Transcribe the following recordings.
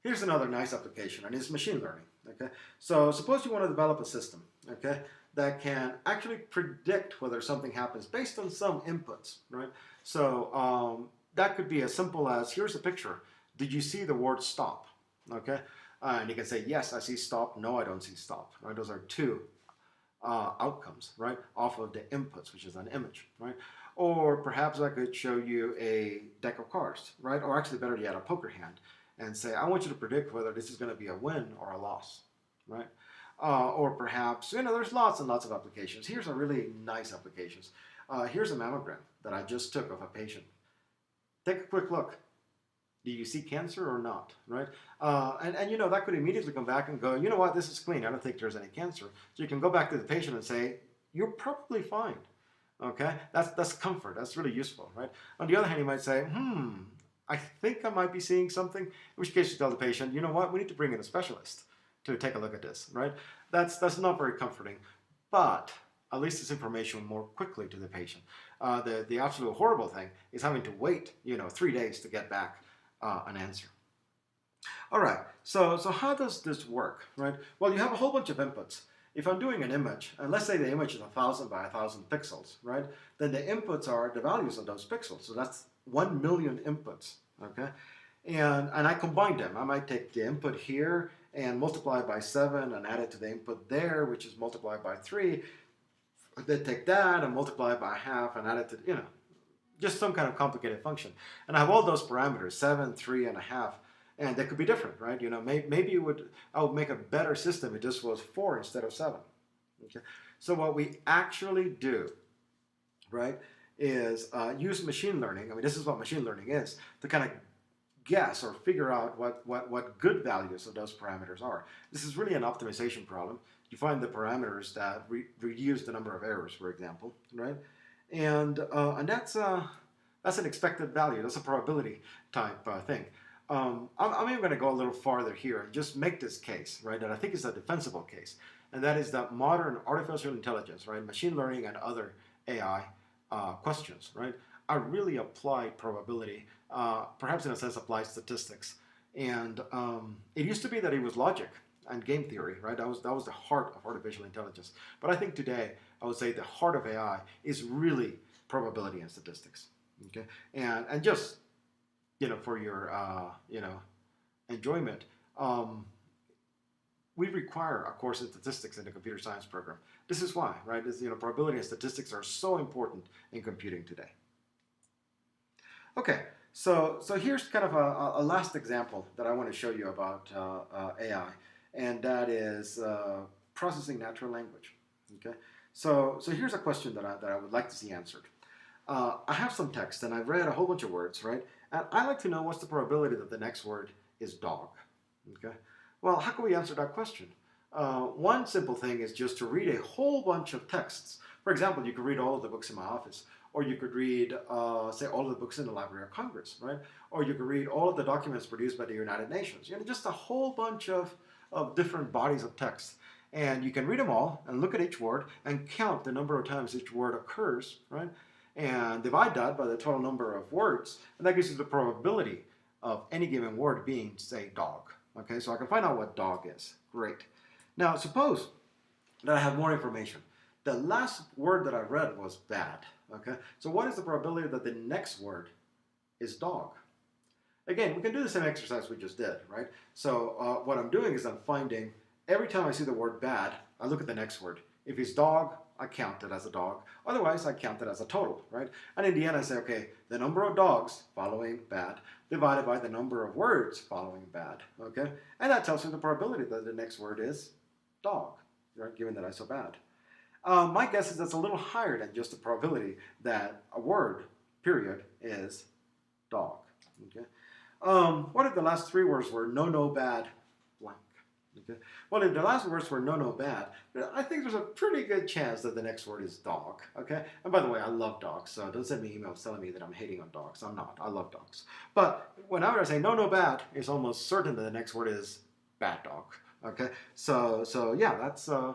Here's another nice application, and it's machine learning. Okay, so suppose you want to develop a system, okay, that can actually predict whether something happens based on some inputs, right? So that could be as simple as, here's a picture. Did you see the word stop? Okay, and you can say, yes, I see stop. No, I don't see stop. Right? Those are two outcomes, right, off of the inputs, which is an image, right? Or perhaps I could show you a deck of cards, right? Or actually, better yet, a poker hand, and say, I want you to predict whether this is going to be a win or a loss, right? Or perhaps, there's lots and lots of applications. Here's a really nice applications. Here's a mammogram that I just took of a patient. Take a quick look. Do you see cancer or not, right? And that could immediately come back and go, you know what, this is clean. I don't think there's any cancer. So you can go back to the patient and say, you're probably fine, okay? That's comfort. That's really useful, right? On the other hand, you might say, I think I might be seeing something, in which case you tell the patient, you know what, we need to bring in a specialist to take a look at this, right? That's not very comforting, but at least it's information more quickly to the patient. The absolute horrible thing is having to wait, 3 days to get back an answer. All right, so how does this work, right? Well, you have a whole bunch of inputs. If I'm doing an image, and let's say the image is 1,000 by 1,000 pixels, right? Then the inputs are the values of those pixels. So that's 1 million inputs, okay? And I combine them. I might take the input here and multiply it by 7 and add it to the input there, which is multiplied by 3. Then take that and multiply it by half and add it to, just some kind of complicated function. And I have all those parameters, 7, 3, and a half, and they could be different, right? Maybe I would make a better system if this was 4 instead of 7. Okay. So what we actually do, right, is use machine learning. I mean, this is what machine learning is, to kind of guess or figure out what good values of those parameters are. This is really an optimization problem. You find the parameters that reduce the number of errors, for example, right? And that's an expected value. That's a probability type thing. I'm even going to go a little farther here and just make this case, right, that I think is a defensible case, and that is that modern artificial intelligence, right, machine learning and other AI questions, right, are really applied probability, perhaps in a sense applied statistics. And it used to be that it was logic and game theory, right? That was the heart of artificial intelligence. But I think today, I would say the heart of AI is really probability and statistics, okay? And just, for your, enjoyment, we require a course in statistics in the computer science program. This is why, right? Probability and statistics are so important in computing today. Okay, so here's kind of a last example that I want to show you about AI, and that is processing natural language. Okay, so here's a question that I would like to see answered. I have some text, and I've read a whole bunch of words, right? And I'd like to know what's the probability that the next word is dog. Okay, well, how can we answer that question? One simple thing is just to read a whole bunch of texts. For example, you could read all of the books in my office, or you could read, say, all of the books in the Library of Congress, right? Or you could read all of the documents produced by the United Nations. Just a whole bunch of different bodies of text. And you can read them all and look at each word and count the number of times each word occurs, right? And divide that by the total number of words, and that gives you the probability of any given word being, say, dog. Okay, so I can find out what dog is. Great. Now, suppose that I have more information. The last word that I read was bad. Okay, so what is the probability that the next word is dog? Again, we can do the same exercise we just did, right? So what I'm doing is I'm finding, every time I see the word bad, I look at the next word. If it's dog, I count it as a dog. Otherwise, I count it as a total, right? And in the end, I say, okay, the number of dogs following bad divided by the number of words following bad, okay? And that tells me the probability that the next word is dog, right, given that I saw bad. My guess is that's a little higher than just the probability that a word, period, is dog, okay? What if the last 3 words were no, bad, blank? Okay. Well, if the last words were no, bad, I think there's a pretty good chance that the next word is dog, okay? And by the way, I love dogs, so don't send me emails telling me that I'm hating on dogs. I'm not. I love dogs. But whenever I say no, bad, it's almost certain that the next word is bad dog, okay? So yeah, that's a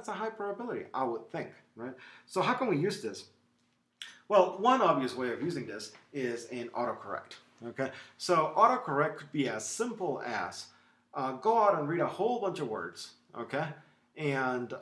high probability, I would think, right? So how can we use this? Well, one obvious way of using this is in autocorrect. Okay, so autocorrect could be as simple as go out and read a whole bunch of words, okay, and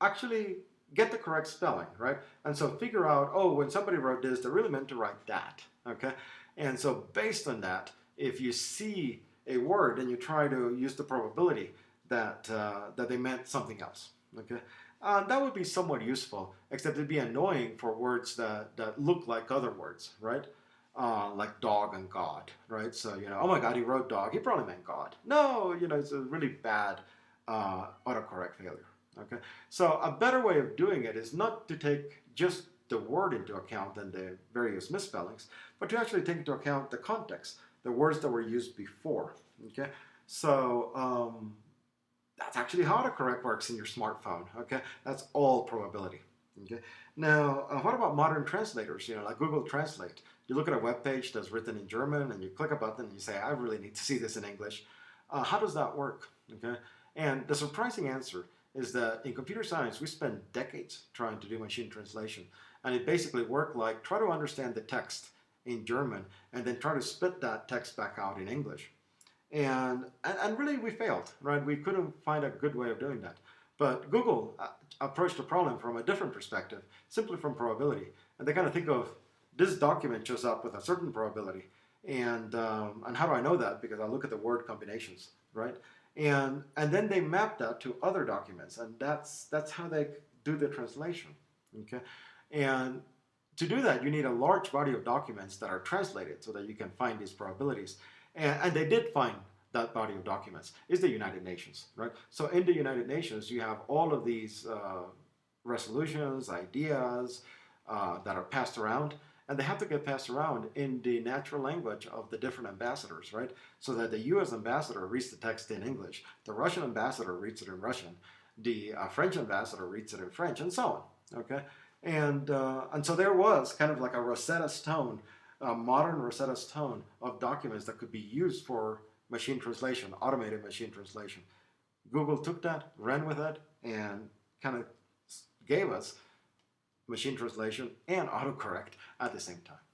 actually get the correct spelling, right? And so figure out, oh, when somebody wrote this, they really meant to write that, okay? And so based on that, if you see a word and you try to use the probability that that they meant something else, okay? That would be somewhat useful, except it'd be annoying for words that look like other words, right? Like dog and God, right? So, you know, oh my God, he wrote dog. He probably meant God. No, you know, it's a really bad autocorrect failure. Okay, so a better way of doing it is not to take just the word into account and the various misspellings, but to actually take into account the context, the words that were used before. Okay, so that's actually how autocorrect works in your smartphone. Okay, that's all probability. Okay, now what about modern translators? You know, like Google Translate. You look at a web page that's written in German, and you click a button, and you say, "I really need to see this in English." How does that work? Okay, and the surprising answer is that in computer science, we spend decades trying to do machine translation. And it basically worked like try to understand the text in German and then try to spit that text back out in English. And really we failed, right? We couldn't find a good way of doing that. But Google approached the problem from a different perspective, simply from probability. And they kind of think of this document shows up with a certain probability. And how do I know that? Because I look at the word combinations, right? And then they map that to other documents, and that's how they do the translation. Okay, and to do that, you need a large body of documents that are translated so that you can find these probabilities. And they did find that body of documents is the United Nations, right? So in the United Nations, you have all of these resolutions, ideas that are passed around, and they have to get passed around in the natural language of the different ambassadors, right? So that the U.S. ambassador reads the text in English, the Russian ambassador reads it in Russian, the French ambassador reads it in French, and so on, okay? And so there was kind of like a Rosetta Stone, a modern Rosetta Stone of documents that could be used for machine translation, automated machine translation. Google took that, ran with it, and kind of gave us machine translation and autocorrect at the same time.